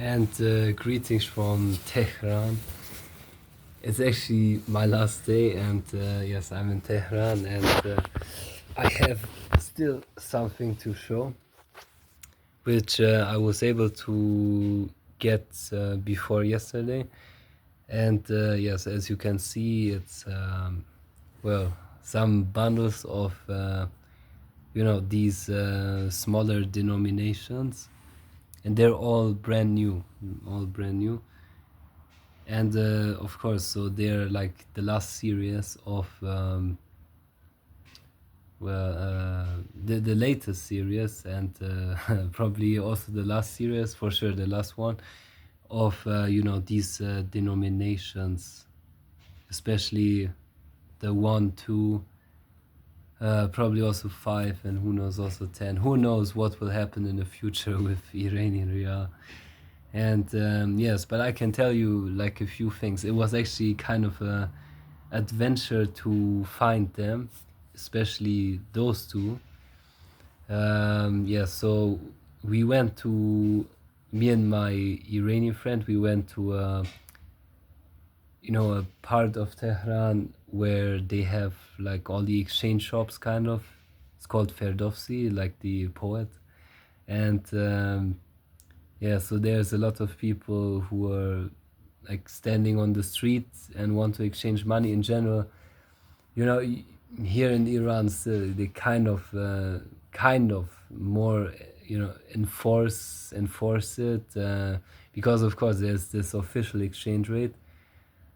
And greetings from Tehran. It's actually my last day, and yes, I'm in Tehran, and I have still something to show, which I was able to get before yesterday. And yes, as you can see, it's well, some bundles of these smaller denominations, and they're all brand new, all brand new. And of course, so they're like the last series of the latest series, and probably also the last series, for sure the last one of these denominations, especially the 1, 2, probably also 5, and who knows, also 10. Who knows what will happen in the future with Iranian Riyal. And yes, but I can tell you like a few things. It was actually kind of a adventure to find them, especially those two. Yeah, so we went to, me and my Iranian friend, we went to a part of Tehran where they have like all the exchange shops, kind of. It's called Ferdowsi, like the poet. And yeah, so there's a lot of people who are like standing on the street and want to exchange money in general. Here in Iran, still they kind of more, enforce it, because of course there's this official exchange rate,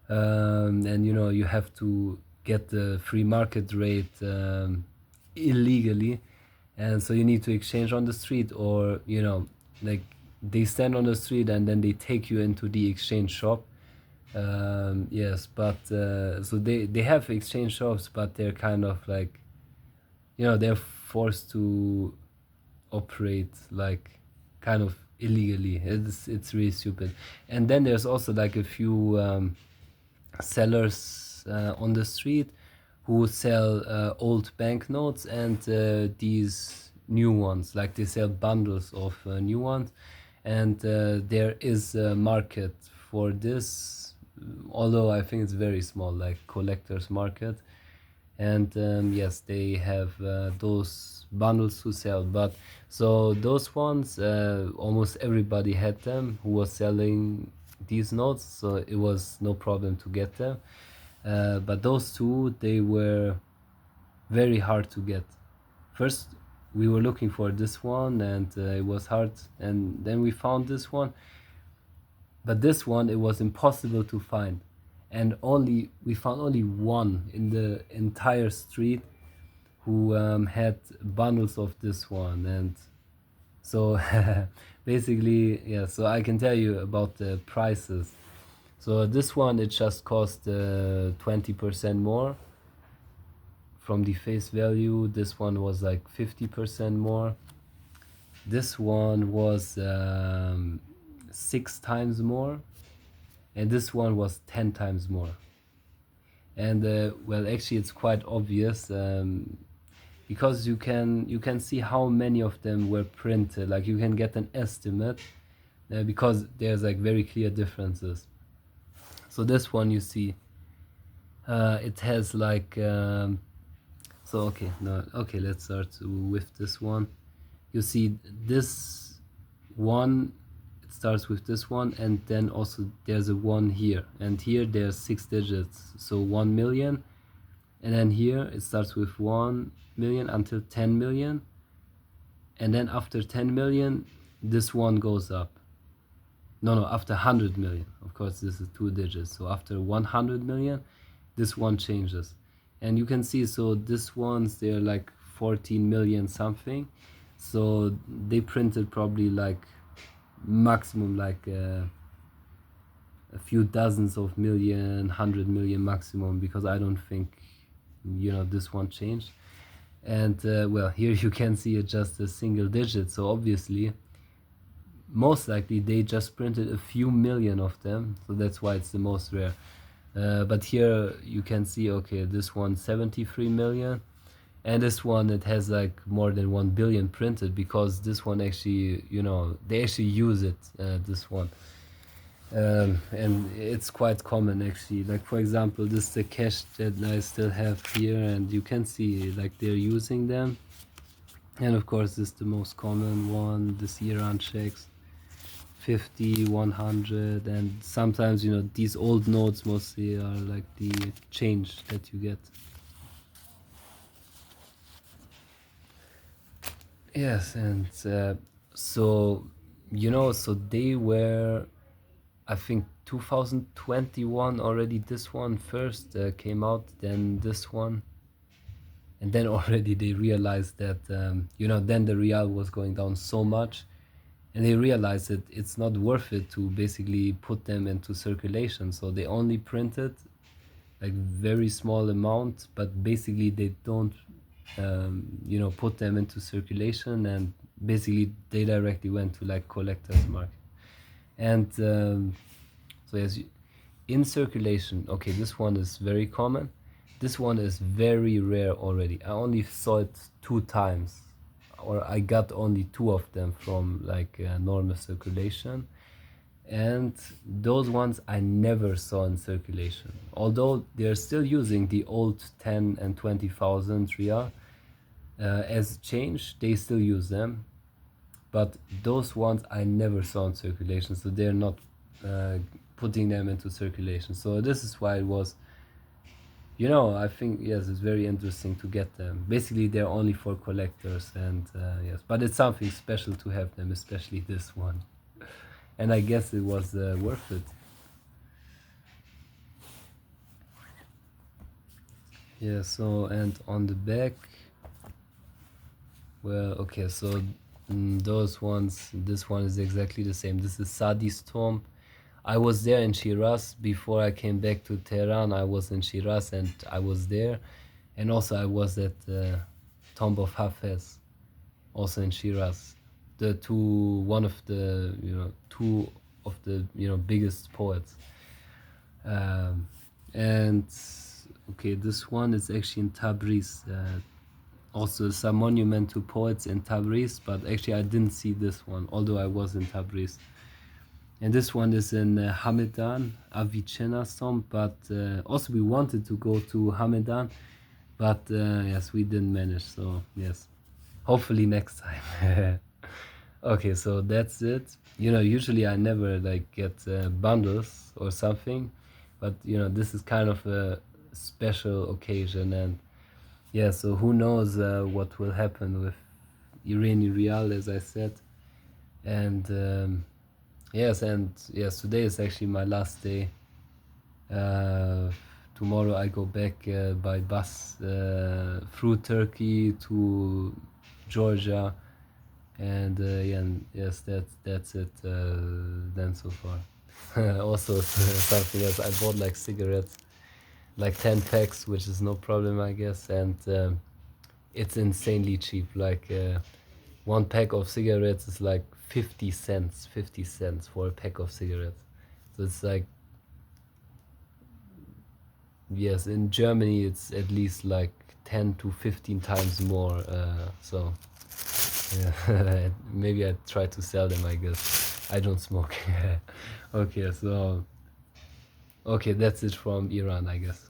and you have to get the free market rate illegally, and so you need to exchange on the street, or like they stand on the street and then they take you into the exchange shop. Yes, but so they have exchange shops, but they're kind of like, they're forced to operate like kind of illegally. It's really stupid. And then there's also like a few sellers on the street who sell old banknotes and these new ones. Like they sell bundles of new ones, and there is a market for this, although I think it's very small, like collector's market. And yes, they have those bundles to sell. But so those ones, almost everybody had them who was selling these notes, so it was no problem to get them. But those two, they were very hard to get. First, we were looking for this one, and it was hard, and then we found this one. But this one, it was impossible to find, and we found only one in the entire street who had bundles of this one. And so basically, yeah, so I can tell you about the prices. So this one, it just cost 20% more from the face value. This one was like 50% more. This one was 6 times more, and this one was 10 times more. And well, actually, it's quite obvious, because you can see how many of them were printed. Like you can get an estimate, because there's like very clear differences. So this one, you see, it has like so okay, no, okay, let's start with this one. You see this one, it starts with this one, and then also there's a 1 here, and here there's 6 digits, so 1 million. And then here it starts with 1 million until 10 million, and then after 10 million this one goes up. No, after 100 million, of course this is 2 digits, so after 100 million this one changes. And you can see, so this ones, they're like 14 million something, so they printed probably like maximum like a few dozens of million, 100 million maximum, because I don't think this one changed. And well, here you can see it just a single digit, so obviously most likely they just printed a few million of them, so that's why it's the most rare. But here you can see, okay, this one 73 million, And this one, it has like more than 1 billion printed, because this one actually, they actually use it, this one. And it's quite common actually. Like for example, this is the cash that I still have here, and you can see like they're using them. And of course, this is the most common one, this Iran checks, 50, 100, and sometimes, these old notes mostly are like the change that you get. Yes, and so, so they were, I think, 2021 already. This one first came out, then this one, and then already they realized that, then the real was going down so much, and they realized that it's not worth it to basically put them into circulation. So they only printed like very small amount, but basically they don't, put them into circulation, and basically they directly went to like collectors market. And so yes, in circulation, okay, this one is very common. This one is very rare already. I only saw it 2 times, or I got only 2 of them from like normal circulation. And those ones I never saw in circulation. Although they're still using the old 10 and 20,000 riyal as change, they still use them. But those ones I never saw in circulation, so they're not putting them into circulation. So this is why it was, I think, yes, it's very interesting to get them. Basically, they're only for collectors, and yes, but it's something special to have them, especially this one. And I guess it was worth it. Yeah, so, and on the back, well, okay, so those ones, this one is exactly the same. This is Sadi's tomb. I was there in Shiraz before I came back to Tehran. I was in Shiraz and I was there. And also I was at the tomb of Hafez, also in Shiraz. One of the, two of the, biggest poets. And okay, this one is actually in Tabriz. Also, it's a monument to poets in Tabriz, but actually I didn't see this one, although I was in Tabriz. And this one is in Hamedan, Avicenna's tomb, but also we wanted to go to Hamedan, but yes, we didn't manage, so yes, hopefully next time. Okay, so that's it. Usually I never like get bundles or something, but this is kind of a special occasion, and yeah, so who knows what will happen with Iranian Real, as I said. And yes, today is actually my last day. Uh, Tomorrow I go back by bus through Turkey to Georgia, and yeah, and yes, that's it. Then so far. Also something else. I bought like cigarettes, like 10 packs, which is no problem, I guess, and it's insanely cheap. Like 1 pack of cigarettes is like 50 cents, 50 cents for a pack of cigarettes. So it's like, yes, in Germany it's at least like 10 to 15 times more. So yeah, maybe I try to sell them, I guess. I don't smoke. Okay, so okay, that's it from Iran, I guess.